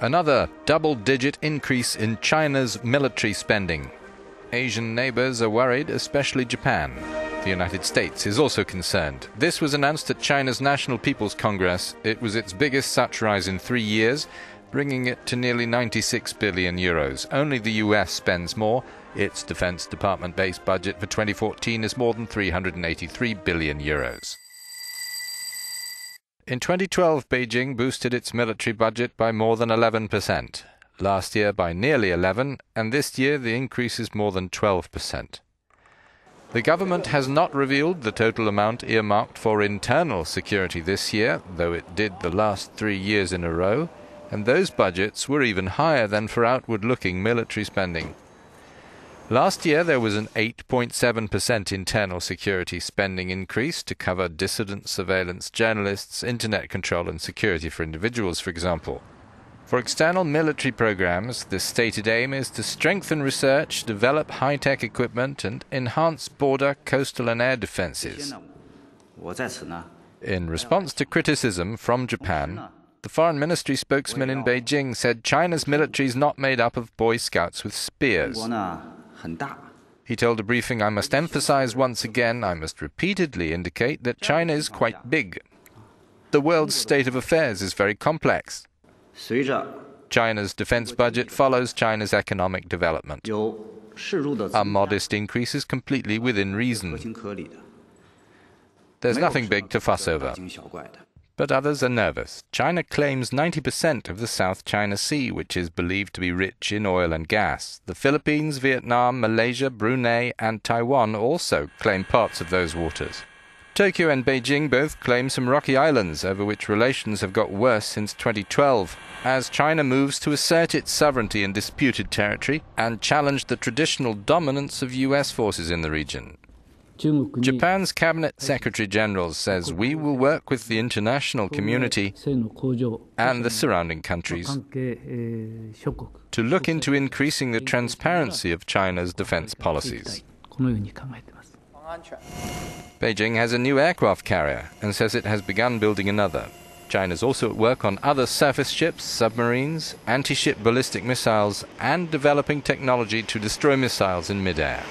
Another double-digit increase in China's military spending. Asian neighbours are worried, especially Japan. The United States is also concerned. This was announced at China's National People's Congress. It was its biggest such rise in 3 years, bringing it to nearly 96 billion euros. Only the US spends more. Its Defense Department-based budget for 2014 is more than 383 billion euros. In 2012, Beijing boosted its military budget by more than 11%. Last year by nearly 11%, and this year the increase is more than 12%. The government has not revealed the total amount earmarked for internal security this year, though it did the last 3 years in a row, and those budgets were even higher than for outward-looking military spending. Last year there was an 8.7% internal security spending increase to cover dissident surveillance, journalists, internet control and security for individuals, for example. For external military programs, the stated aim is to strengthen research, develop high-tech equipment and enhance border, coastal and air defenses. In response to criticism from Japan, the Foreign Ministry spokesman in Beijing said China's military is not made up of Boy Scouts with spears. He told a briefing, "I must emphasize once again, I must repeatedly indicate that China is quite big. The world's state of affairs is very complex. China's defense budget follows China's economic development. A modest increase is completely within reason. There's nothing big to fuss over." But others are nervous. China claims 90% of the South China Sea, which is believed to be rich in oil and gas. The Philippines, Vietnam, Malaysia, Brunei and Taiwan also claim parts of those waters. Tokyo and Beijing both claim some rocky islands, over which relations have got worse since 2012, as China moves to assert its sovereignty in disputed territory and challenge the traditional dominance of US forces in the region. Japan's Cabinet Secretary-General says we will work with the international community and the surrounding countries to look into increasing the transparency of China's defense policies. Beijing has a new aircraft carrier and says it has begun building another. China is also at work on other surface ships, submarines, anti-ship ballistic missiles and developing technology to destroy missiles in mid-air.